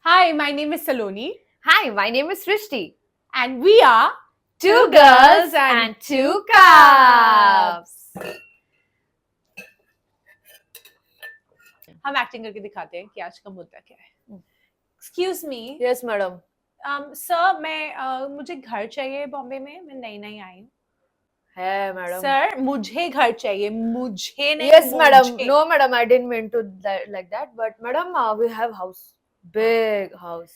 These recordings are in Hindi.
Hi, my name is Saloni. Hi, my name is Srishti. And we are Two girls and two cups. हम एक्टिंग करके दिखाते हैं कि आज का मुद्दा क्या है. Excuse me. Yes, madam. Sir मुझे घर चाहिए बॉम्बे में. मैं नई आई हूँ. है मैडम. सर मुझे घर चाहिए. मुझे नहीं. Yes, madam. No, madam. I didn't mean to like that. But madam, we have house. Big house.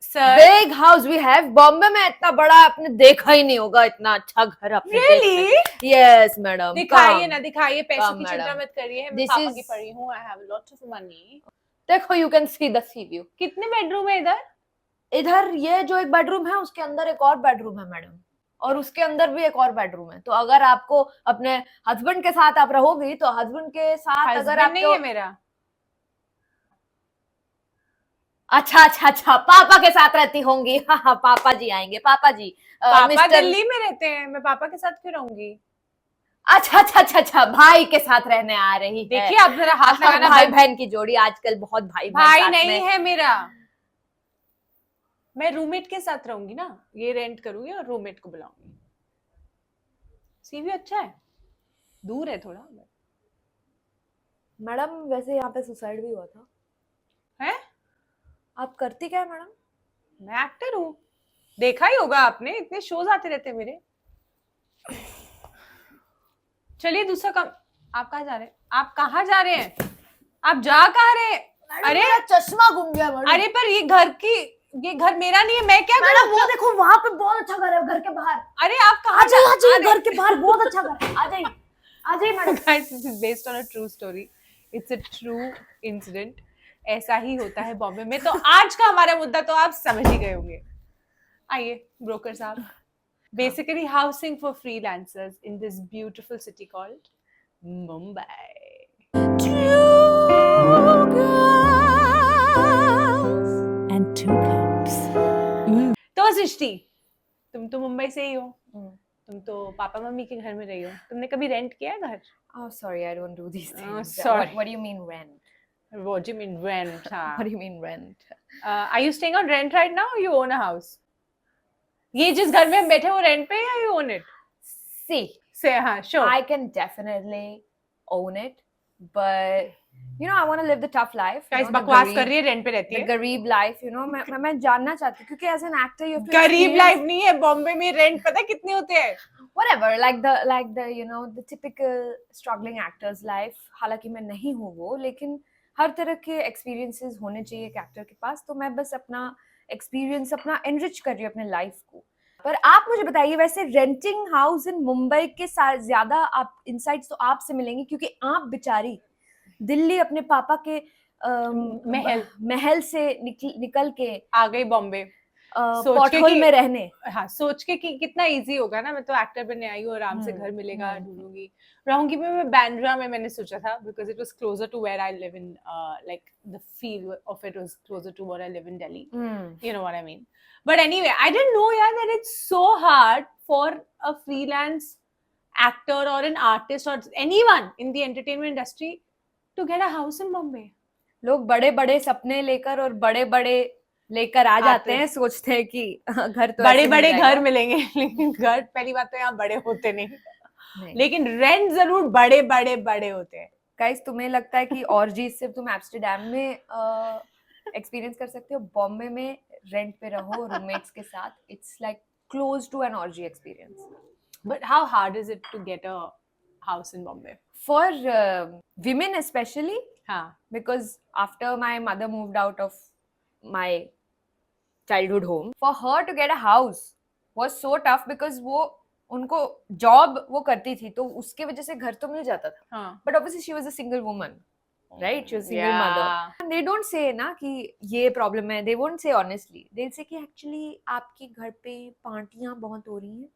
Sir. Big house we have. Bombay में इतना बड़ा आपने देखा ही नहीं होगा इतना अच्छा घर अपने. Really? Yes, madam. दिखाइए ना दिखाइए. पैसों Come, की चिंता madam. मत करिए. मैं पापा की पड़ी हूँ. I have lots of money. देखो, you can see the sea view. कितने बेडरूम है इधर? इधर ये जो एक बेडरूम है उसके अंदर एक और बेडरूम है मैडम. और उसके अंदर भी एक और बेडरूम है. तो अगर आपको अपने हस्बैंड के साथ आप रहोगी तो हस्बैंड के साथ अगर आप नहीं है मेरा. अच्छा पापा के साथ रहती होंगी. हाँ पापा जी आएंगे. पापा जी पापा दिल्ली में रहते हैं. मैं पापा के साथ क्यों रहूंगी? अच्छा भाई के साथ रहने आ रही है. देखिए आप जरा हाथ लगाना. भाई बहन की जोड़ी आजकल बहुत भाई नहीं है मेरा. मैं रूममेट के साथ रहूंगी ना. ये रेंट करूंगी और रूममेट को बुलाऊंगी. सीवी अच्छा है. दूर है थोड़ा. मैडम वैसे यहाँ पे सुसाइड भी हुआ था. है? आप करती क्या है मैडम? मैं एक्टर हूँ. देखा ही होगा आपने. इतने शोज आते रहते हैं मेरे. चलिए दूसरा काम. आप कहाँ जा रहे हैं? आप कहाँ जा रहे हैं? आप जा कहाँ रहे हैं? अरे चश्मा घूम गया मैडम. अरे पर ये घर मेरा नहीं है. मैं क्या मैडम वो देखो वहाँ पे बहुत अच्छा घर है घर के बाहर. अरे आप कहाँ जाइए घर के बाहर बहुत अच्छा घर है. आ जाइए madam. Guys, this is based on a true story. It's a true incident. ऐसा ही होता है बॉम्बे में. तो आज का हमारा मुद्दा तो आप समझ ही गए होंगे. आइए ब्रोकर साहब. Basically housing for freelancers in this beautiful city called Mumbai. Two girls and two cups. तो सृष्टि, तुम तो मुंबई से ही हो. तुम तो पापा मम्मी के घर में रही हो. तुमने कभी रेंट किया है घर? Oh sorry, I don't do these things. Sorry. What do you mean rent? What do you mean rent? What do you mean rent? Are you staying on rent right now or you own a house? ये जिस घर में हम बैठे वो रेंट पे या you own it? See, हाँ, sure. I can definitely own it, but you know I want to live the tough life. Guys, बकवास कर रही है. रेंट पे रहती है. The गरीब life, you know. मैं जानना चाहती हूँ क्योंकि as an actor you have to. गरीब लाइफ नहीं है. बॉम्बे में रेंट पता है कितने होते हैं? Whatever, like the you know the typical struggling actor's life. हालांकि मैं नहीं हूँ वो, लेकिन हर तरह के experiences होने चाहिए एक actor के पास. तो मैं बस अपना experience अपना enrich कर रही हूँ अपने life को. पर आप मुझे बताइए वैसे रेंटिंग हाउस इन मुंबई के साथ ज्यादा आप इनसाइट्स तो आपसे मिलेंगे क्योंकि आप बेचारी दिल्ली अपने पापा के महल से निकल के आ गई बॉम्बे. पॉटहोल में रहने. हाँ, सोच के कि कितना इजी होगा ना. मैं तो एक्टर बनने आई हूँ. आराम से घर मिलेगा. ढूंढूंगी रहूंगी. मैं बैंड्रा में मैंने सोचा था because it was closer to where I live in. Like the feel of it was closer to where I live in Delhi. You know what I mean. But anyway, I didn't know that it's so hard for a freelance actor or an artist or anyone in the entertainment industry to get a house in Bombay. लोग बड़े-बड़े सपने लेकर और बड़े-बड़े लेकर आ जाते हैं. सोचते हैं कि घर तो बड़े-बड़े घर मिलेंगे. लेकिन घर पहली बात तो यहाँ बड़े होते नहीं. लेकिन रेंट जरूर बड़े होते हैं. गाइस तुम्हें लगता है कि ऑर्जी सिर्फ तुम एम्स्टर्डम में एक्सपीरियंस कर सकते हो? बॉम्बे में रेंट पे रहो रूममेट्स के साथ. It's like close to an orgy experience. But how hard is it to get a house in Bombay for women especially? हाँ, because after my mother moved out of my childhood home, for her to get a house was so tough because वो उनको जॉब वो करती थी तो उसके वजह से घर तो मिल जाता था. But obviously she was a single woman. Right, she was a single mother. And they don't say ना कि ये problem है. They won't say honestly. They'll say कि actually आपके घर पे पार्टियां बहुत हो रही हैं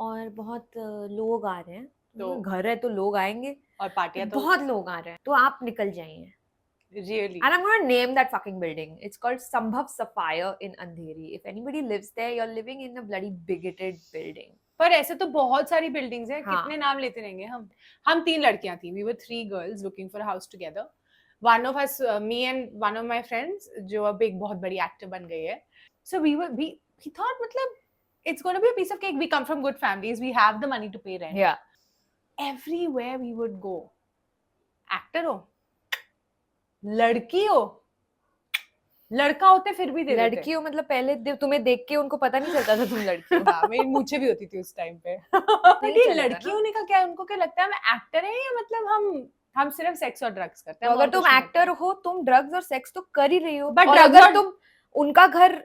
और बहुत लोग आ रहे हैं. तो घर है तो लोग आएंगे और पार्टियां तो बहुत लोग आ रहे हैं तो आप निकल जाइए. Really? And I'm going to name that fucking building. It's called Sambhav Sapphire in Andheri. If anybody lives there, you're living in a bloody bigoted building. पर ऐसे तो बहुत सारी बिल्डिंग्स हैं. कितने नाम लेते रहेंगे हम 3 लड़कियां थी. We were 3 girls looking for a house together. one of us, me and one of my friends, जो अब एक बहुत बड़ी actor बन गई है. So we thought मतलब it's going to be a piece of cake. We come from good families. We have the money to pay rent. Yeah. Everywhere we would go, actor हो, लड़की हो, लड़का होते फिर भी दे देते. लड़की हो मतलब पहले तुम्हें देख के उनको पता नहीं चलता था तुम लड़की हो. हाँ, मेरी मूछें भी होती थी उस टाइम पे. नहीं ये चलेगा लड़की ना. होने का क्या, उनको क्या लगता है हम एक्टर हैं या मतलब हम सिर्फ सेक्स और ड्रग्स करते तो हैं. अगर तुम एक्टर हो, तुम ड्रग्स और सेक्स तो कर ही रही हो. But और drugs अगर और- तुम उनका घर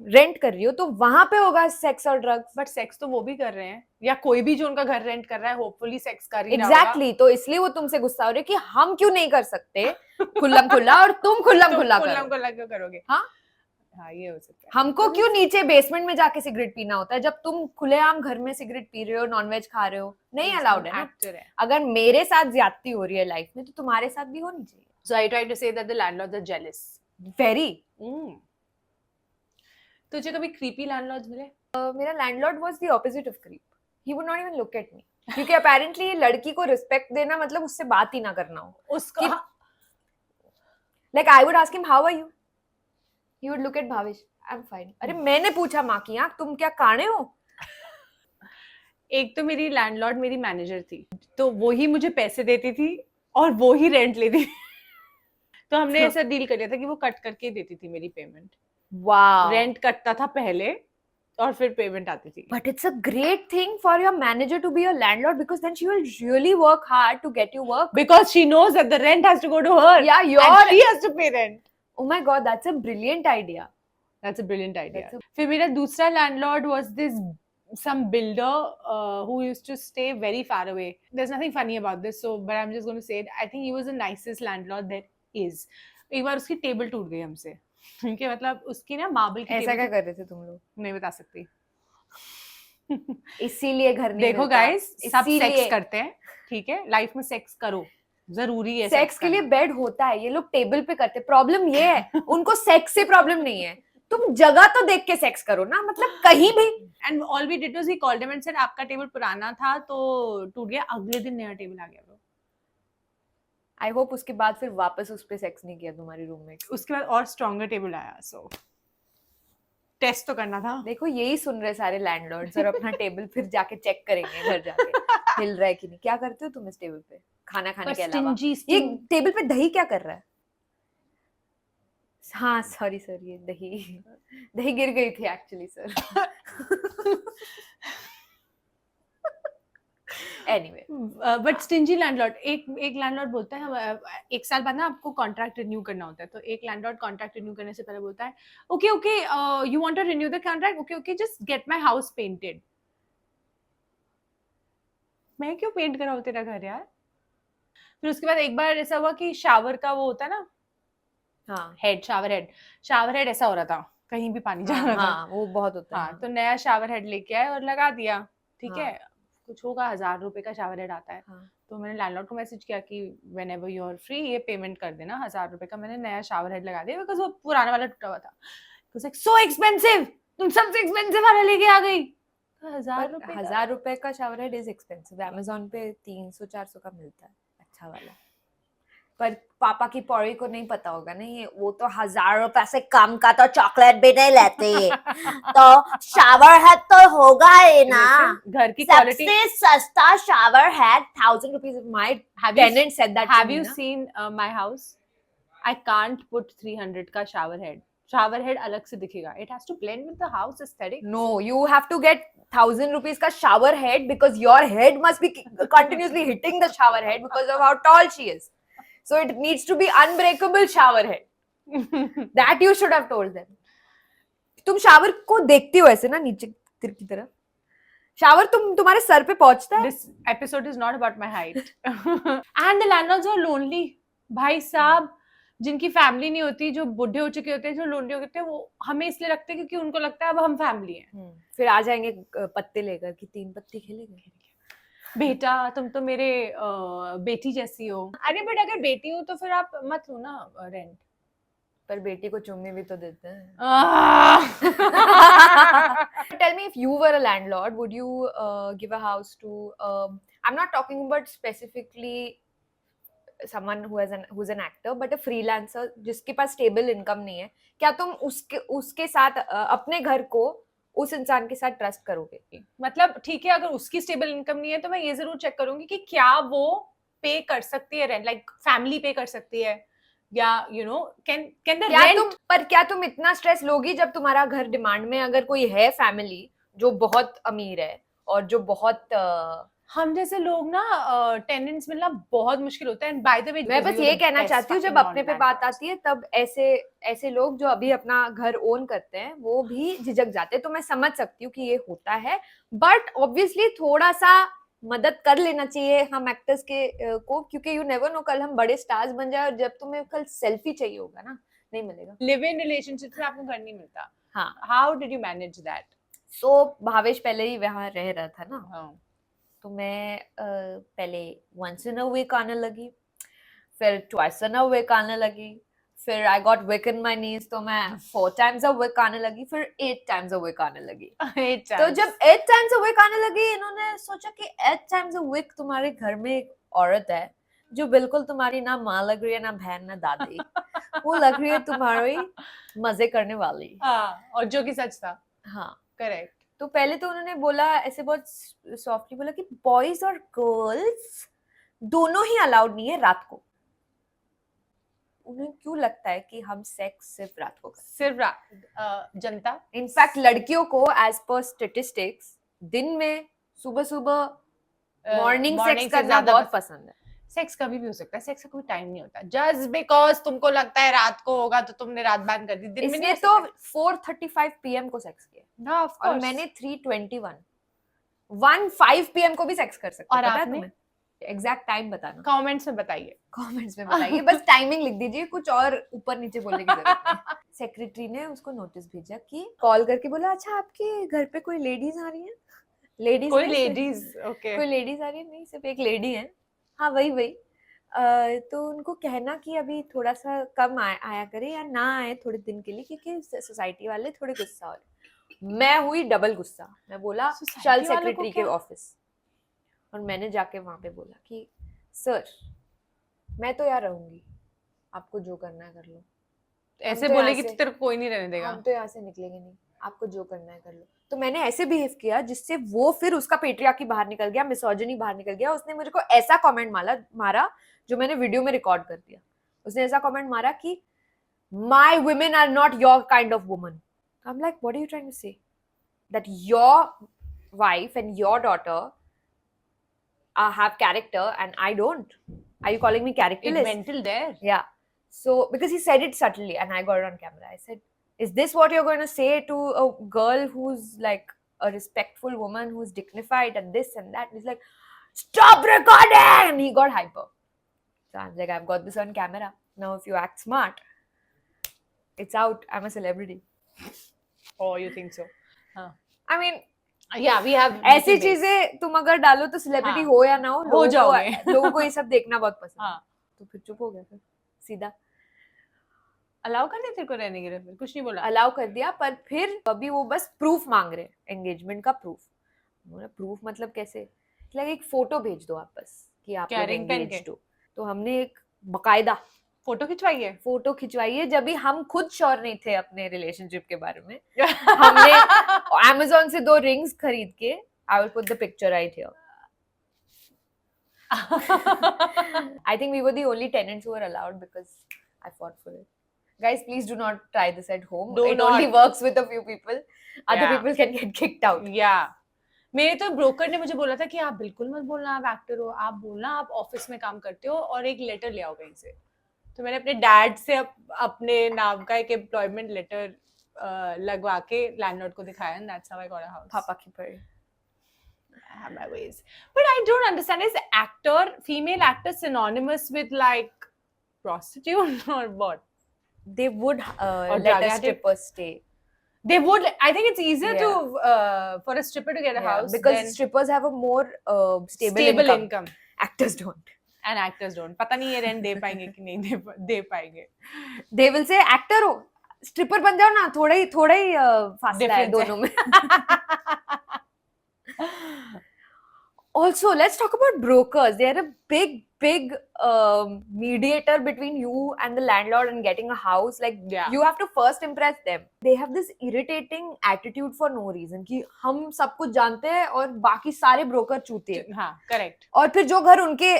रेंट कर रही हो तो वहां पे होगा सेक्स और ड्रग्स. बट सेक्स तो वो भी कर रहे हैं, या कोई भी जो उनका घर रेंट कर रहा है होपफुली सेक्स कर ही रहा होगा. एग्जैक्टली. तो इसलिए वो तुमसे गुस्सा हो रही है कि हम क्यों नहीं कर सकते खुल्लम खुल्ला और तुम खुल्लम खुल्ला करो. खुल्लम खुल्ला क्यों करोगे. हाँ ये हो सकता है. हमको क्यों नीचे बेसमेंट में जाके सिगरेट पीना होता है जब तुम खुलेआम घर में सिगरेट पी रहे हो, नॉनवेज खा रहे हो. नहीं अलाउड है ना. एक्टर है. अगर मेरे साथ ज्यादती हो रही है लाइफ में तो तुम्हारे साथ भी होनी चाहिए. So I tried to say that the landlords are jealous. Very. तुझे कभी creepy landlords मिले? मेरा landlord was the opposite of creep. He would not even look at me. क्योंकि अपेरेंटली ये लड़की को रिस्पेक्ट देना मतलब उससे बात ही ना करना हो. उसका like I would ask him how are you. He would look at Bhavesh. I am fine. अरे मैंने पूछा माँ की आंख तुम क्या काने हो. एक तो मेरी लैंडलॉर्ड मेरी मैनेजर थी, तो वो ही मुझे पैसे देती थी और वो ही रेंट लेती थी. तो हमने ऐसा डील कर लिया था कि वो कट करके देती थी मेरी पेमेंट. वाओ. रेंट कटता था पहले और फिर पेमेंट आती थी. But it's a great thing for your manager to be your landlord because then she will really work hard to get you work. Because she knows that the rent has to go to her. Yeah, and she has to pay rent. Oh my god, that's a brilliant idea. That's a brilliant idea. That's फिर मेरा दूसरा landlord was this some builder who used to stay very far away. There's nothing funny about this, so but I'm just going to say it. I think he was the nicest landlord there is. एक बार उसकी टेबल टूट गई हमसे. क्योंकि मतलब उसकी ना मार्बल की ऐसा क्या टेबल कर रहे थे तुम लोग. नहीं बता सकती. इसीलिए घर नहीं देखो मिलता. गाइस, सब इसीलिए- सेक्स करते हैं, ठीक है. लाइफ में सेक्स करो, जरूरी है. सेक्स के लिए बेड होता है. ये लोग टेबल पे करते. प्रॉब्लम ये है उनको सेक्स से प्रॉब्लम नहीं है. तुम जगह तो देख के सेक्स करो ना. मतलब कहीं भी. And all we did was he called him and said आपका टेबल पुराना था तो टूट गया. अगले दिन नया टेबल आ गया. ब्रो आई होप उसके बाद फिर वापस उस पे सेक्स नहीं किया तुम्हारी रूममेट. उसके बाद और स्ट्रॉन्गर टेबल आया. सो टेस्ट तो करना था. देखो यही सुन रहे सारे लैंडलॉर्ड्स और अपना टेबल फिर जाके चेक करेंगे घर जाके हिल रहा है कि नहीं. क्या करते हो तुम इस टेबल पे खाना खाने के अलावा. ये टेबल पे दही क्या कर रहा है. हाँ सॉरी सर, ये दही गिर गई थी actually sir. Anyway. But stingy landlord, एक लैंडलॉर्ड बोलता है एक साल बाद ना आपको कॉन्ट्रैक्ट रिन्यू करना होता है. तो एक लैंडलॉर्ड कॉन्ट्रैक्ट रिन्यू करने से पहले बोलता है okay okay you want to renew the contract. Okay okay just get my house painted. मैं क्यों पेंट कराऊं तेरा घर यार. फिर उसके बाद एक बार ऐसा हुआ कि शावर का वो होता है ना, हाँ शावर हेड ऐसा हो रहा था, कहीं भी पानी जा रहा था. हाँ वो बहुत होता है. हाँ तो नया शावर हेड लेके आए और लगा दिया. ठीक हाँ. है, कुछ होगा 1000 रुपए का शावर हेड आता है. हाँ. तो मैंने लैंडलॉर्ड को मैसेज किया कि whenever you are free ये पेमेंट कर देना 1000 रुपए का. मैंने नया शावर हेड लगा दिया बिकॉज वो पुराना वाला टूटा हुआ था. सो एक्सपेंसिव, तुम सबसे एक्सपेंसिव वाला लेके आ गई. 1000 रुपए का shower head is expensive. Amazon पे 300-400 का मिलता है अच्छा वाला. पर पापा की पौड़ी को नहीं पता होगा ना, ये वो तो 1000 रुपए से कम का तो चॉकलेट भी नहीं लेते. तो शावर हेड तो होगा ही ना. घर की क्वालिटी. सबसे सस्ता shower head 1000 rupees. My tenant said that. Have you seen my house? I can't put 300 का शावर हेड अलग से दिखेगा. It has to blend with the house aesthetic. No, you have to get 1000 rupees का shower head because your head must be continuously hitting the shower head because of how tall she is. So it needs to be unbreakable shower head. That you should have told them. तुम शावर को देखती हो ऐसे ना नीचे की तरफ. शावर तुम्हारे सर पे पहुंचता है. This episode is not about my height. And the landlords are lonely. भाई साहब जिनकी फैमिली नहीं होती, जो बूढ़े हो चुके होते हैं, जो लोनली होते हैं, वो हमें इसलिए रखते हैं क्योंकि उनको लगता है अब हम फैमिली हैं. फिर आ जाएंगे पत्ते लेकर कि 3 पत्ते खेलेंगे. बेटा तुम तो मेरे बेटी जैसी हो. अरे बट अगर बेटी हो तो फिर आप मत लो ना रेंट. पर बेटी को चुम्मी भी तो देते हैं. Ah! Tell me, if you were a landlord, would you give a house to I'm not talking about specifically someone who's an actor but a freelancer जिसके पास stable income नहीं है, क्या तुम उसके साथ अपने घर को उस इंसान के साथ ट्रस्ट करोगे? मतलब ठीक है, अगर उसकी स्टेबल इनकम नहीं है तो मैं ये जरूर चेक करूंगी कि क्या वो पे कर सकती है रेंट, लाइक फैमिली पे कर सकती है, या you know can the rent. क्या तुम इतना स्ट्रेस लोगी जब तुम्हारा घर डिमांड में अगर कोई है फैमिली जो बहुत अमीर है और जो बहुत हम जैसे लोग ना टेनेंट्स मिलना बहुत मुश्किल होता है। एंड बाय द वे मैं बस ये कहना चाहती हूँ, जब अपने पे बात आती है तब ऐसे लोग जो अभी अपना घर ओन करते हैं वो भी झिझक जाते हैं, तो मैं समझ सकती हूँ कि ये होता है, बट ऑब्वियसली थोड़ा सा मदद कर लेना चाहिए हम एक्टर्स के को, क्योंकि यू नेवर नो कल हम बड़े स्टार्स बन जाए और जब तुम्हें कल सेल्फी चाहिए होगा ना, नहीं मिलेगा। लिव इन रिलेशनशिप में आपको घर नहीं मिलता। हाँ, how did you manage that? So Bhavesh पहले ही वहां रह रहा था ना, हाँ, तो मैं पहले once in a week आने लगी, फिर twice in a week आने लगी, फिर I got weak in my knees तो मैं 4 times a week आने लगी, फिर 8 times a week आने लगी। तो जब 8 times a week आने लगी, इन्होंने सोचा कि 8 times a week तुम्हारे घर में एक औरत है जो बिल्कुल तुम्हारी ना माँ लग रही है, ना बहन, ना दादी, वो लग रही है तुम्हारी मजे करने वाली। हाँ, और जो कि सच था। हाँ, करेक्ट। तो पहले तो उन्होंने बोला ऐसे बहुत सॉफ्टली बोला कि बॉयज और गर्ल्स दोनों ही अलाउड नहीं है रात को। उन्हें क्यों लगता है कि हम सेक्स सिर्फ रात को करते हैं? सिर्फ रात, जनता। इनफैक्ट लड़कियों को एज पर स्टेटिस्टिक्स दिन में सुबह सुबह मॉर्निंग सेक्स करना बहुत पसंद है। सेक्स कभी भी हो सकता है, सेक्स का कोई टाइम नहीं होता। जस्ट बिकॉज तुमको लगता है रात को होगा तो तुमने रात बांध कर दी, दिन में नहीं। तो 4:35 PM को सेक्स किया। हाँ, ऑफ कोर्स। और मैंने 3:21 PM को भी सेक्स कर सकती हूँ। और आपने एग्जैक्ट टाइम बताना कमेंट्स में बताइए। बस टाइमिंग लिख दीजिए, कुछ और ऊपर नीचे बोलने की जरूरत नहीं। सेक्रेटरी ने उसको नोटिस भेजा कि कॉल करके बोला, अच्छा आपके घर पे कोई लेडीज आ रही है? लेडीज कोई लेडीज? ओके, कोई लेडीज आ रही है? नहीं, सिर्फ एक लेडी है। हाँ, वही तो उनको कहना कि अभी थोड़ा सा कम आया करे या ना आए थोड़े दिन के लिए, क्योंकि सोसाइटी वाले थोड़े गुस्सा हो रहे। मैं हुई डबल गुस्सा, मैं बोला चल सेक्रेटरी के ऑफिस, और मैंने जाके वहां पे बोला कि सर मैं तो यार रहूंगी, आपको जो करना है कर लो। ऐसे बोलेगी तो तेरे को कोई नहीं रहने देगा। हम तो यहाँ से निकलेंगे नहीं, आपको जो करना है कर लो। तो मैंने ऐसे बिहेव किया जिससे वो फिर उसका पेट्रियार्की बाहर निकल गया, मिसोजिनी बाहर निकल गया। उसने मुझे को ऐसा कमेंट मारा जो मैंने वीडियो में रिकॉर्ड कर दिया। उसने ऐसा कमेंट मारा कि my women are not your kind of woman. I am like what are you trying to say, that your wife and your daughter have character and I don't? Are you calling me characterless? It's mental there. Yeah. So because he said it subtly and I got it on camera, I said, is this what you're going to say to a girl who's like a respectful woman who's dignified and this and that? And he's like, stop recording! And he got hyper. So I'm like, I've got this on camera. Now if you act smart, it's out. I'm a celebrity. Oh, you think so? Huh. I mean, Yeah, we have ऐसी चीजें तुम अगर डालो तो सेलिब्रिटी हो या ना हो जाओगे। लोगों को ये सब देखना बहुत पसंद है। तो फिर चुप हो गया, फिर सीधा अलाउ कर दिया तेरे को रहने के लिए? फिर कुछ नहीं बोला? अलाउ कर दिया, पर फिर अभी वो बस प्रूफ मांग रहे हैं, एंगेजमेंट का प्रूफ। बोला प्रूफ मतलब कैसे? मतलब एक फोटो भेज दो आप बस कि आप लोग एंगेज्ड हो। तो हमने एक बकायदा फोटो खिंचवाई है जब भी हम खुद श्योर नहीं थे अपने रिलेशनशिप के बारे में। हमने Amazon से 2 रिंग्स खरीद के, I will put the picture right here. I think we were the only tenants who were allowed because I fought for it. Guys, please do not try this at home. It only works with a few people. Other people can get kicked out. Yeah. मेरे तो ब्रोकर ने मुझे बोला था कि आप बिल्कुल मत बोलना आप एक्टर हो, आप बोलना आप ऑफिस में काम करते हो और एक लेटर ले आओ कहीं से। तो मैंने अपने डैड से अपने नाम का एक एम्प्लॉयमेंट लेटर लगवा के लैंडलॉर्ड को दिखाया, and that's how I got a house. पापा की पड़ी। I have my ways, but I don't understand, is female actor synonymous with like prostitute or what? They would let a stripper stay. They would. I think it's easier to for a stripper to get a house because strippers have a more stable income. Actors don't. And actors don't. पता नहीं ये रेंट दे पाएंगे कि नहीं दे पाएंगे। They will say actor हो, stripper बन जाओ ना, थोड़ा ही फासला है दोनों में। Also, let's talk about brokers. They are a big big mediator between you and the landlord and getting a house. Like Yeah. you have to first impress them. They have this irritating attitude for no reason कि हम सब कुछ जानते हैं और बाकी सारे ब्रोकर चूते हैं. हाँ, correct. और फिर जो घर उनके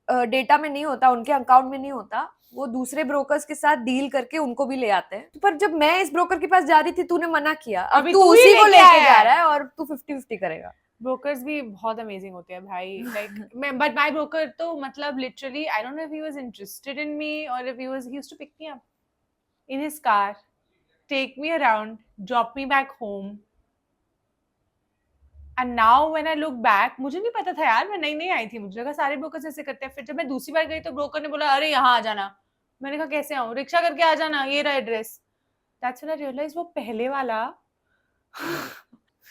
डेटा में नहीं होता, उनके अकाउंट में नहीं होता, वो दूसरे ब्रोकर्स के साथ डील करके उनको भी ले आते हैं. पर जब मैं इस ब्रोकर के पास जा रही थी, तूने मना किया, अब अभी तू तू ही उसी को लेके लेके आया जा है. रहा है और तू 50-50 करेगा. ब्रोकर्स भी बहुत अमेजिंग होते हैं भाई. लाइक मैं बट माय ब्रोकर तो मतलब literally I don't know if he was interested in me और if he used to pick me up in his car, take me around, drop me back home. And now when I look back, मुझे नहीं पता था यार, मैं नई नई आई थी, मुझे लगा सारे ब्रोकर्स ऐसे करते हैं. फिर जब मैं दूसरी बार गई तो ब्रोकर ने बोला अरे यहाँ आ जाना. मैंने कहा कैसे आऊँ, रिक्शा करके आ जाना, ये रहा address. That's when I realise वो पहले वाला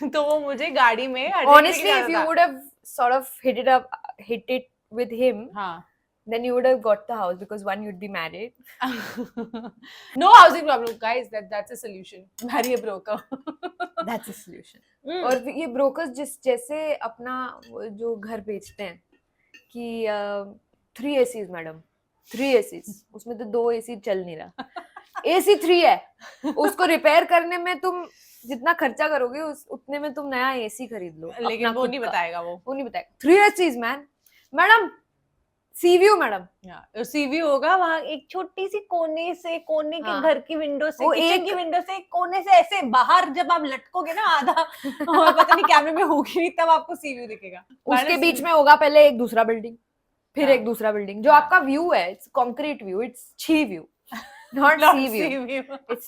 तो वो मुझे गाड़ी में Honestly, if you would have sort of hit it with him, हाँ. then you would have got the house because one, you'd be married. No housing problem, guys. That's a solution. Marry a broker. That's a solution. Mm. और ये brokers जैसे अपना जो घर बेचते हैं कि 3 ACs मैडम, 3 ACs, उसमें तो 2 AC चल नहीं रहा. AC 3 है, उसको रिपेयर करने में तुम जितना खर्चा करोगे उतने में तुम नया AC खरीद लो. लेकिन वो नहीं बताएगा, वो नहीं बताएगा. 3 ACs मैडम, सी व्यू मैडम. सी व्यू होगा वहाँ एक छोटी सी कोने के घर की विंडो से, किचन की विंडो से, कोने से ऐसे बाहर जब आप लटकोगे ना आधा और पता नहीं कैमरे में होगी नहीं, तब आपको सी व्यू दिखेगा. उसके बीच में होगा पहले एक दूसरा बिल्डिंग, फिर एक दूसरा बिल्डिंग. जो आपका व्यू है, इट्स कॉन्क्रीट व्यू, इट्स छी view, not C view, it's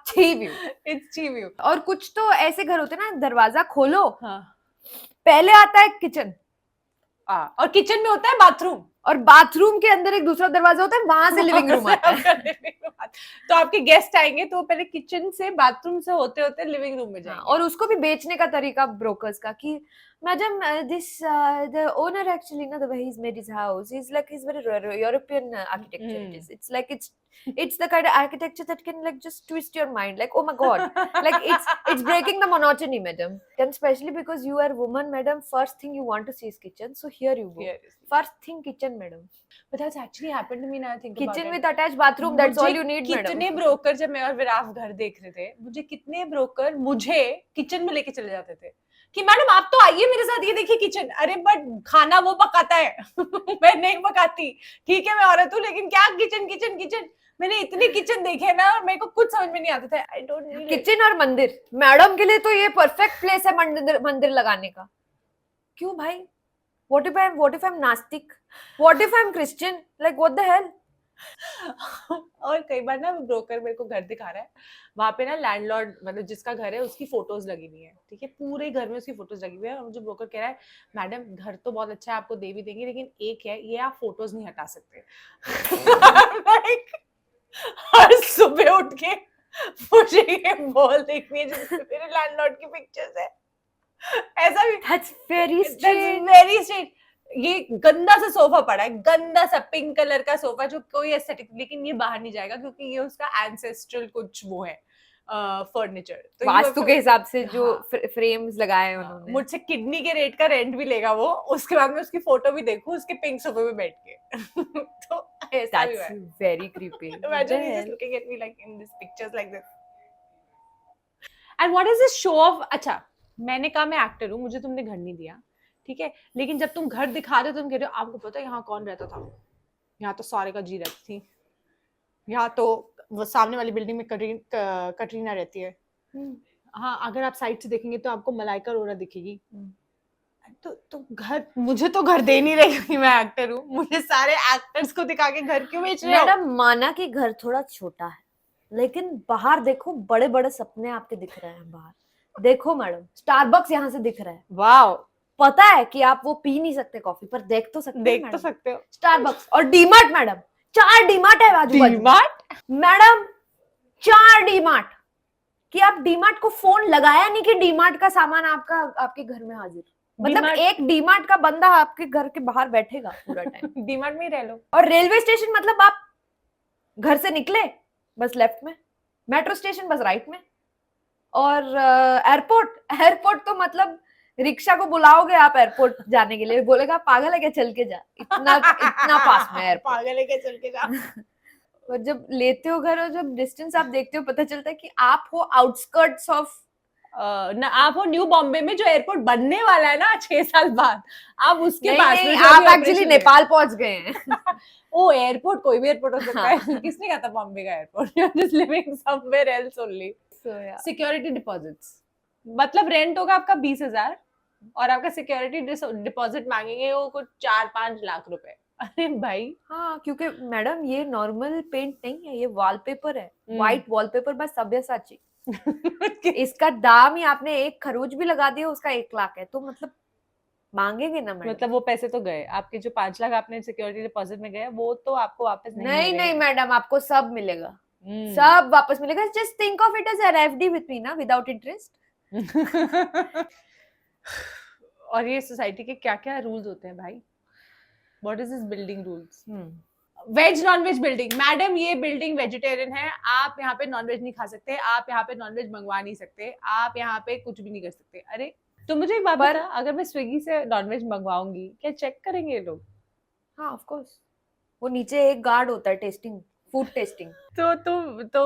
छी व्यू, इट्स छी व्यू. और कुछ तो ऐसे घर होते हैं ना, दरवाजा खोलो, पहले आता है किचन, और किचन में होता है बाथरूम, और बाथरूम के अंदर एक दूसरा दरवाजा होता है, वहां से लिविंग रूम आता है. तो आपके गेस्ट आएंगे तो पहले किचन से बाथरूम से होते होते लिविंग रूम में जाएंगे. और उसको भी बेचने का तरीका ब्रोकर्स का कि madam this the owner actually ना the way he is made his house is like is very European architecture. It's like it's the kind of architecture that can like just twist your mind, like oh my god, like it's breaking the monotony, madam. And especially because you are a woman, madam, first thing you want to see is kitchen, so here you go. First thing kitchen, madam. But that's actually happened to me now I think kitchen about with attached bathroom, that's all you need, madam. कितने ब्रोकर, जब मैं और विराफ घर देख रहे थे, मुझे कितने ब्रोकर मुझे किचन में लेके चले जाते थे कि मैडम आप तो आइए मेरे साथ, ये देखिए किचन. अरे बट खाना वो पकाता है मैं नहीं पकाती. ठीक है मैं औरत हूँ, लेकिन क्या किचन किचन किचन. मैंने इतने किचन देखे ना और मेरे को कुछ समझ में नहीं आता था. I don't need kitchen. और मंदिर मैडम के लिए तो ये परफेक्ट प्लेस है मंदिर लगाने का. क्यों भाई? What if I'm नास्तिक? What if I'm Christian? Like what the hell? और कई बार ना ब्रोकर मेरे को घर दिखा रहा है, वहां पे ना लैंडलॉर्ड मतलब जिसका घर है उसकी फोटोज लगी हुई है. ठीक है, पूरे घर में उसकी फोटोज लगी हुई है. और मुझे ब्रोकर कह रहा है मैडम घर तो बहुत अच्छा है, आपको दे भी देंगे, लेकिन एक है ये आप फोटोज नहीं हटा सकते. हर सुबह उठ के मुझे ये वॉल देखनी है जिसमें मेरे लैंडलॉर्ड की पिक्चर्स है. ऐसा भी That's very strange. Very strange. ये गंदा सा सोफा पड़ा है, गंदा सा पिंक कलर का सोफा जो कोई एस्थेटिक, लेकिन ये बाहर नहीं जाएगा क्योंकि ये उसका एंसेस्ट्रल कुछ वो है फर्नीचर. तो वास्तु के हिसाब से जो फ्रेम्स लगाए हैं उन्होंने. मुझसे किडनी के रेट का रेंट भी लेगा वो, उसके बाद में उसकी फोटो भी देखूं उसके पिंक सोफे पे बैठ के. तो ऐसा भी है. That's very creepy. Imagine he's just looking at me like in these pictures like this. And what is this show of? अच्छा, मैंने कहा मैं एक्टर हूँ, मुझे तुमने घर नहीं दिया, ठीक है, लेकिन जब तुम घर दिखा रहे हो तुम कह रहे हो आपको पता है यहाँ कौन रहता था, यहाँ तो सारे का जी रहती थी, यहाँ तो वो सामने वाली बिल्डिंग में कटरीना रहती है. हाँ, अगर आप साइड से देखेंगे तो आपको मलाइका अरोरा दिखेगी. तो घर, मुझे तो घर दे नहीं रही, मैं एक्टर हूँ, मुझे सारे एक्टर्स को दिखा के घर क्यों बेच रहे हो? मैडम माना कि घर थोड़ा छोटा है, लेकिन बाहर देखो बड़े बड़े सपने आपके दिख रहे हैं. बाहर देखो मैडम, स्टारबक्स यहाँ से दिख रहा है. वाओ. पता है कि आप वो पी नहीं सकते कॉफी, पर देख तो सकते हो स्टारबक्स. और डीमार्ट मैडम, 4 डीमार्ट है बाजू बाजू. डीमार्ट मैडम 4 डीमार्ट. कि आप डीमार्ट को फोन लगाया नहीं कि डीमार्ट का सामान आपके घर में हाजिर. मतलब एक डीमार्ट का बंदा आपके घर के बाहर बैठेगा पूरा टाइम. डीमार्ट में ही रह लो. और रेलवे स्टेशन मतलब आप घर से निकले बस लेफ्ट में, मेट्रो स्टेशन बस राइट में, और एयरपोर्ट तो मतलब रिक्शा को बुलाओगे आप एयरपोर्ट जाने के लिए, बोलेगा पागल है क्या, चल के जा, इतना इतना पास में एयरपोर्ट। पागल है क्या, चल के जा। और जब लेते हो घर और जब डिस्टेंस आप देखते हो, पता चलता है कि आप हो आउटस्कर्ट्स ऑफ, ना आप हो न्यू बॉम्बे में जो एयरपोर्ट बनने वाला है ना 6 साल बाद, आप उसके नहीं पास नहीं, में जो आप अभी एक्चुअली operation नेपाल पहुंच गए हैं। है। ओ एयरपोर्ट कोई भी एयरपोर्ट हो सकता है। हाँ। किसने कहा था बॉम्बे का airport? You are just living somewhere else only. So, yeah. Security deposits मतलब रेंट होगा आपका 20,000 और आपका सिक्योरिटी डिपॉजिट मांगेंगे वो कुछ 4-5 लाख रुपए। अरे भाई हाँ, क्योंकि मैडम ये नॉर्मल पेंट नहीं है, ये वॉलपेपर है, हम्म। व्हाइट वॉलपेपर बस सब्यसाची। इसका दाम ही आपने एक खरोच भी लगा दिया उसका 1 लाख है, तो मतलब मांगेंगे ना मैडम। मतलब वो पैसे तो गए आपके, जो 5 लाख आपने सिक्योरिटी डिपॉजिट में गए वो तो आपको वापस नहीं नहीं मिलेंगे। नहीं मैडम, आपको सब मिलेगा, हम्म। सब वापस मिलेगा। Just think of it as an FD with me ना, विदाउट इंटरेस्ट। और ये सोसाइटी के क्या क्या रूल्स होते हैं भाई? What is this building rules? Veg non veg building, madam ये बिल्डिंग वेजिटेरियन है, आप यहाँ पे नॉन वेज नहीं खा सकते, आप यहाँ पे नॉन वेज मंगवा नहीं सकते, आप यहाँ पे कुछ भी नहीं कर सकते। अरे तो मुझे एक बात बता, अगर मैं स्विगी से नॉन वेज मंगवाऊंगी क्या चेक करेंगे ये लोग? हाँ ऑफ कोर्स, वो नीचे एक गार्ड होता है टेस्टिंग, फूड टेस्टिंग, तो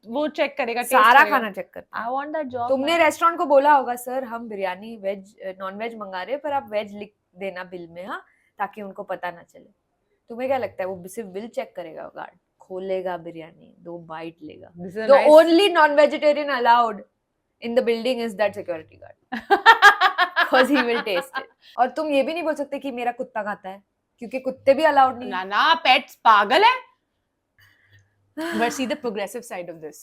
वो चेक करेगा, टेस्ट सारा करेगा। खाना चेक करता है। I want that job. तुमने रेस्टोरेंट को बोला होगा सर हम बिरयानी वेज नॉन वेज मंगा रहे हैं, पर आप वेज लिख देना बिल में, हाँ, ताकि उनको पता ना चले। तुम्हें क्या लगता है वो सिर्फ बिल चेक करेगा? गार्ड खोलेगा बिरयानी, 2 बाइट लेगा। The only non-vegetarian allowed in the building is that security guard, because he will taste it. और तुम ये भी नहीं बोल सकते कि मेरा कुत्ता खाता है, क्योंकि कुत्ते भी अलाउड नहीं ना ना, पेट्स पागल है। But see the progressive side of this,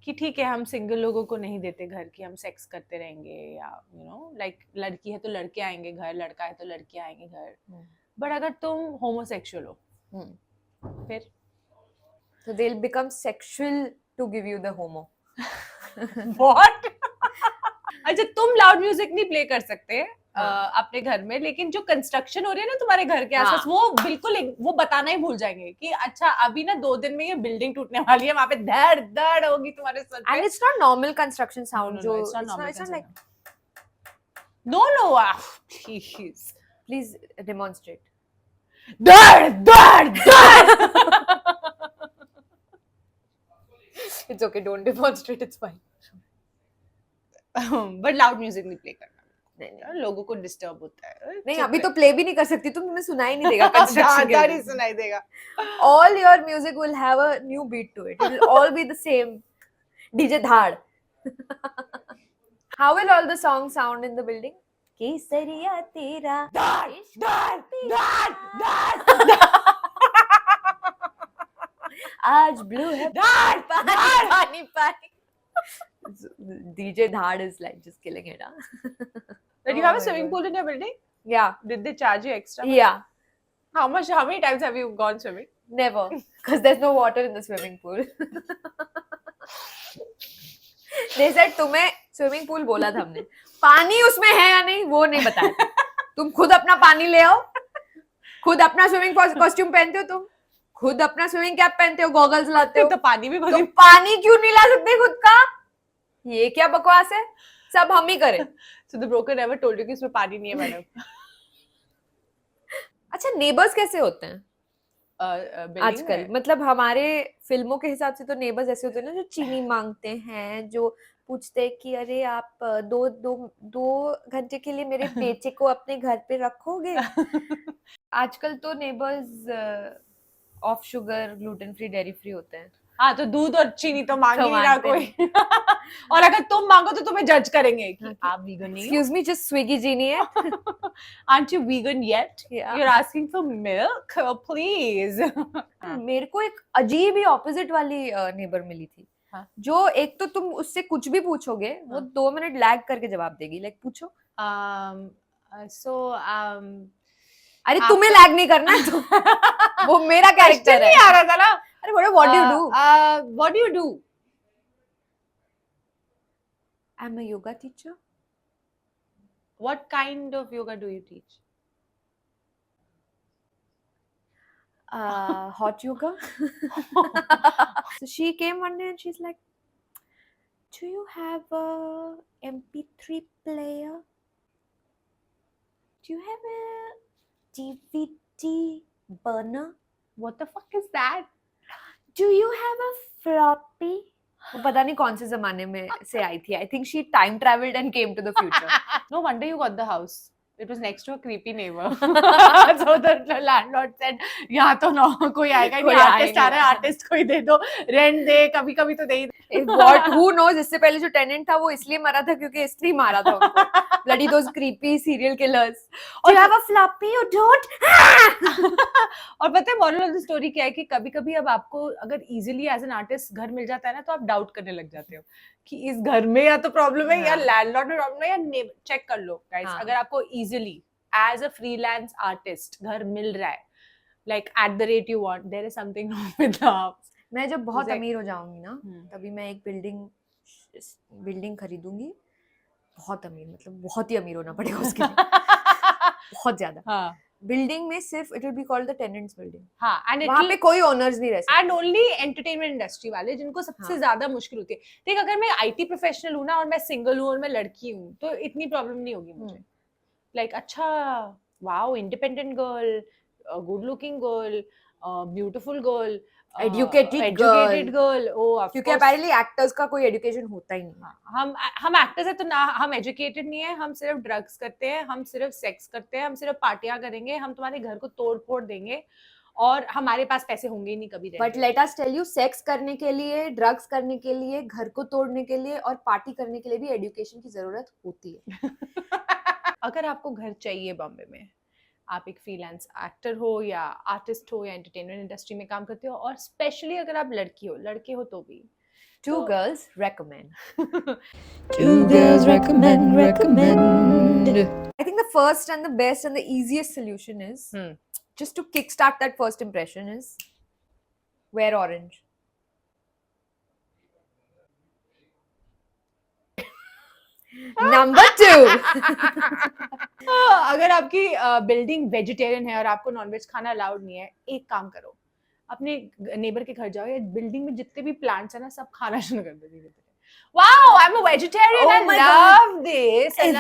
कि ठीक है हम सिंगल लोगों को नहीं देते घर की, हम सेक्स करते रहेंगे, या यू नो लाइक लड़की है तो लड़के आएंगे घर, लड़का है तो लड़कियां आएंगे घर। बट अगर तुम होमोसेक्सुअल हो फिर तो they'll become sexual to give you the homo. What? अच्छा तुम लाउड म्यूजिक नहीं प्ले कर सकते अपने घर में, लेकिन जो कंस्ट्रक्शन हो रही है ना तुम्हारे घर के आसपास, वो बिल्कुल वो बताना ही भूल जाएंगे कि अच्छा अभी ना 2 दिन में ये बिल्डिंग टूटने वाली है, वहां पे धड़ धड़ होगी तुम्हारे सर पे। And it's not normal construction sound. No, it's not it's normal. It's not like. No, please. Please demonstrate. धड़ धड़। It's okay. Don't demonstrate. It's fine. But loud music नहीं प्ले करना, नहीं, लोगों को डिस्टर्ब होता है। नहीं अभी तो प्ले भी नहीं कर सकती तुम, तुम्हें सुनाई नहीं देगा कंस्ट्रक्शन के गाड़ी सुनाई देगा। all your music will have a new beat to it, it will all be the same DJ धाड़। how will all the songs sound in the building? केसरिया तेरा धाड़ धाड़ धाड़ धाड़, आज ब्लू है धाड़ पानी पानी पानी। DJ Dhad is like just killing it, huh? Did you have a swimming pool in your building? Yeah. Did they charge you extra? Yeah. How many times have you gone swimming? Never, because there's no water in the swimming pool. They said तुम्हें swimming pool बोला था हमने, पानी उसमें है या नहीं वो नहीं बताया। तुम खुद अपना पानी ले आओ, खुद अपना स्विमिंग कॉस्ट्यूम पहनते हो, तुम खुद अपना स्विमिंग कैप पहनते हो, गॉगल्स लाते हो, तो पानी भी तुम पानी क्यों नहीं ला सकते खुद का? ये क्या बकवास है, सब हम ही करें। So the broker never told you कि इसमें पानी नहीं है मैडम। अच्छा नेबर्स कैसे होते हैं आजकल? मतलब हमारे फिल्मों के हिसाब से तो नेबर्स ऐसे होते हैं ना जो चीनी मांगते हैं, जो पूछते हैं कि अरे आप 2 घंटे के लिए मेरे बेचे को अपने घर पे रखोगे। आजकल तो neighbours of sugar, gluten free, dairy free होते हैं। हाँ तो दूध और चीनी तो मांग ही नहीं रहा कोई। और अगर तुम मांगो तो तुम्हें जज करेंगे कि आप वीगन नहीं हो। Excuse me, just Swiggy genie है। Aren't you vegan yet? Yeah. You're asking for milk? Oh, please. मेरे को एक अजीब ही ऑपोजिट वाली नेबर मिली थी। हाँ. जो एक तो तुम उससे कुछ भी पूछोगे वो 2 मिनट लैग करके जवाब देगी। लाइक पूछो। अरे तुम्हें लैग नहीं करना है, तो वो मेरा कैरेक्टर है। नहीं आ रहा था ना। अरे what do you do? What do you do? I'm a yoga teacher. What kind of yoga do you teach? Hot yoga. So she came one day and she's like, Do you have a MP3 player? Do you have a DVD burner? What the fuck is that? Do you have a floppy? वो पता नहीं कौन से जमाने में से आई थी. I think she time traveled and came to the future. No wonder you got the house. It was next to a creepy neighbor. So the landlord said, यहाँ तो ना कोई आएगा ही नहीं, आर्टिस्ट आ रहा है, आर्टिस्ट कोई दे दो, रेंट दे, कभी कभी तो दे ही दे. What? Who knows? इससे पहले जो टेनेंट था वो इसलिए मरा था क्योंकि इसलिए मारा था उनको. Bloody those creepy serial killers. Do you have a floppy? You don't? और पता है moral of the story क्या है कि कभी कभी अब आपको अगर easily as an artist घर मिल जाता है ना तो आप डाउट करने लग जाते हो कि इस घर में या तो प्रॉब्लम है या लैंडलॉर्ड में प्रॉब्लम है या चेक कर लो गाइस. अगर आपको easily as a freelance artist घर मिल रहा है like at the rate you want, there is something wrong with the house. मैं जब बहुत अमीर हो जाऊंगी ना तभी मैं एक बिल्डिंग खरीदूंगी. बहुत अमीर मतलब बहुत ही अमीर होना पड़ेगा उसके लिए. बहुत ज्यादा. हाँ. बिल्डिंग में सिर्फ it will be called the tenants building. हाँ, एंड वहाँ पे कोई ओनर्स नहीं रह सकते. एंड ओनली एंटरटेनमेंट इंडस्ट्री वाले जिनको सबसे ज्यादा मुश्किल होती है. देख अगर मैं आईटी प्रोफेशनल हूँ ना और मैं सिंगल हूँ और मैं लड़की हूँ तो इतनी प्रॉब्लम नहीं होगी मुझे. लाइक अच्छा wow independent girl, good looking girl, beautiful girl, educated girl. क्योंकि अपेरेंटली एक्टर्स का कोई एजुकेशन होता ही नहीं. हम एक्टर्स है तो ना हम एजुकेटेड नहीं है. हम सिर्फ ड्रग्स करते हैं, हम सिर्फ सेक्स करते हैं, हम सिर्फ पार्टियां करेंगे, हम तुम्हारे घर को तोड़ फोड़ देंगे और हमारे पास पैसे होंगे ही नहीं कभी. But let us tell you, sex करने के लिए, ड्रग्स करने के लिए, घर को तोड़ने के लिए और पार्टी करने के लिए भी एजुकेशन की जरूरत होती है. अगर आपको घर चाहिए बॉम्बे में, आप एक फ्रीलांस एक्टर हो या आर्टिस्ट हो या एंटरटेनमेंट इंडस्ट्री में काम करते हो और स्पेशली अगर आप लड़के हो तो भी Two girls recommend. Two girls recommend. I think the first and the best and the easiest solution is just to kickstart that first impression is wear orange. Number 2. अगर आपकी बिल्डिंग वेजिटेरियन है और आपको नॉनवेज खाना अलाउड नहीं है, एक काम करो, अपने नेबर के घर जाओ या बिल्डिंग में जितने भी प्लांट्स है ना सब खाना शुरू कर दो धीरे धीरे. Wow, I'm a vegetarian. Oh I love this. Is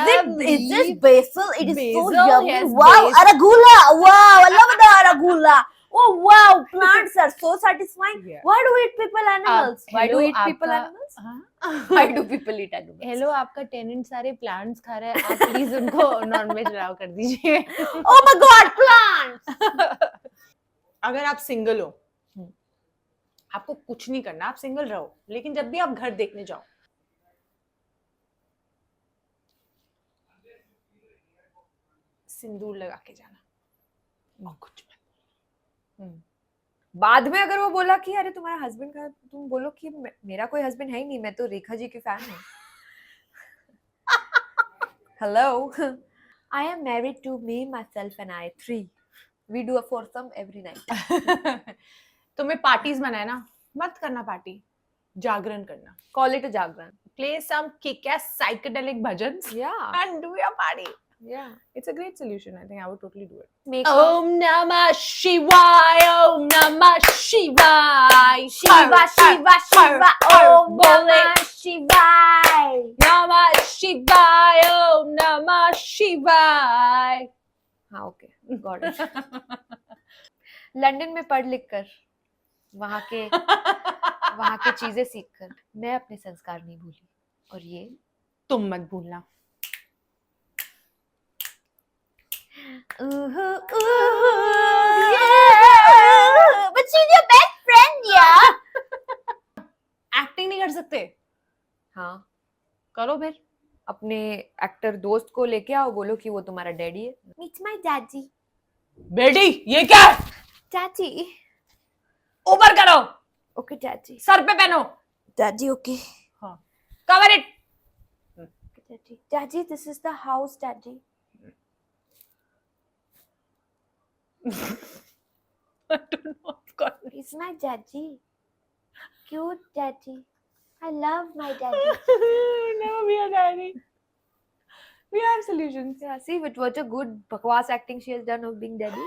this basil? It is so yummy. Yes, Wow, basil. arugula. Wow, I love the arugula. Oh wow, plants are so satisfying. Yeah. Why do we eat people animals? Why do hello, we eat people animals? Why do people eat animals? Hello, आपका टेनेंट सारे प्लांट्स खा रहा है, आप प्लीज उनको नॉनवेज अलाउ कर दीजिए. Oh my god, plants! अगर आप सिंगल हो, आपको कुछ नहीं करना, आप सिंगल रहो, लेकिन जब भी आप घर देखने जाओ सिंदूर लगा के जाना और कुछ मत. बाद में अगर वो बोला कि अरे तुम्हारा हस्बैंड का, तुम बोलो कि मेरा कोई हस्बैंड है ही नहीं, मैं तो रेखा जी की फैन हूँ. Hello, I am married to me, myself and I 3. We do a foursome every night. तुम्हें पार्टीज मनाए ना, मत करना पार्टी, जागरण करना. Call it a jagran. Play some kick-ass psychedelic bhajans. Yeah. And do your party. Yeah. It's a great solution. I think I would totally do it. Make Om Namah Shivaya, Om Namah Shivaya. Shiva, Shiva, Shiva, Om Namah Shivaya. Namah Shivaya, Om Namah Shivaya. हाँ, okay, got it. लंदन में पढ़ लिख कर, वहाँ के चीजें सीख कर मैं अपने संस्कार नहीं भूली, और ये तुम मत भूलना. Yeah, but she's your best friend, yeah. Acting नहीं कर सकते? हाँ, करो फिर. अपने एक्टर दोस्त को लेके आओ, बोलो कि वो तुम्हारा डैडी है. Meet my daddy. बेटी, ये क्या है? Daddy. ऊपर करो. Okay, daddy. सर पे पहनो. Daddy, okay. हाँ. Cover it. Daddy. Daddy, this is the house, daddy. I don't know. I've got it. He's my daddy. Cute daddy. I love my daddy. Never be a daddy. We have solutions. Yeah, see, what a good bakwas acting she has done of being daddy.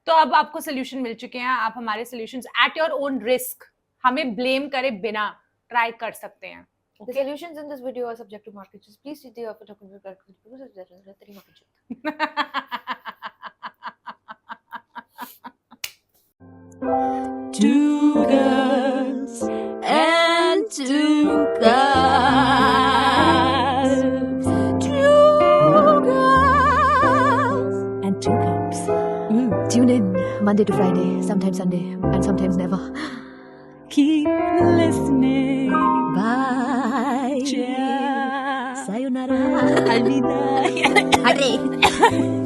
तो अब आपको सोल्यूशन मिल चुके हैं. आप हमारे solutions at your own risk, हमें ब्लेम करे बिना ट्राई कर सकते हैं. The solutions in this video are subject to market choice. Please see the offer document Two girls and two guys. Two girls and two cups. Tune in Monday to Friday, sometimes Sunday, and sometimes never. Keep listening. Bye. Ciao. Sayonara. Alvida. Hare.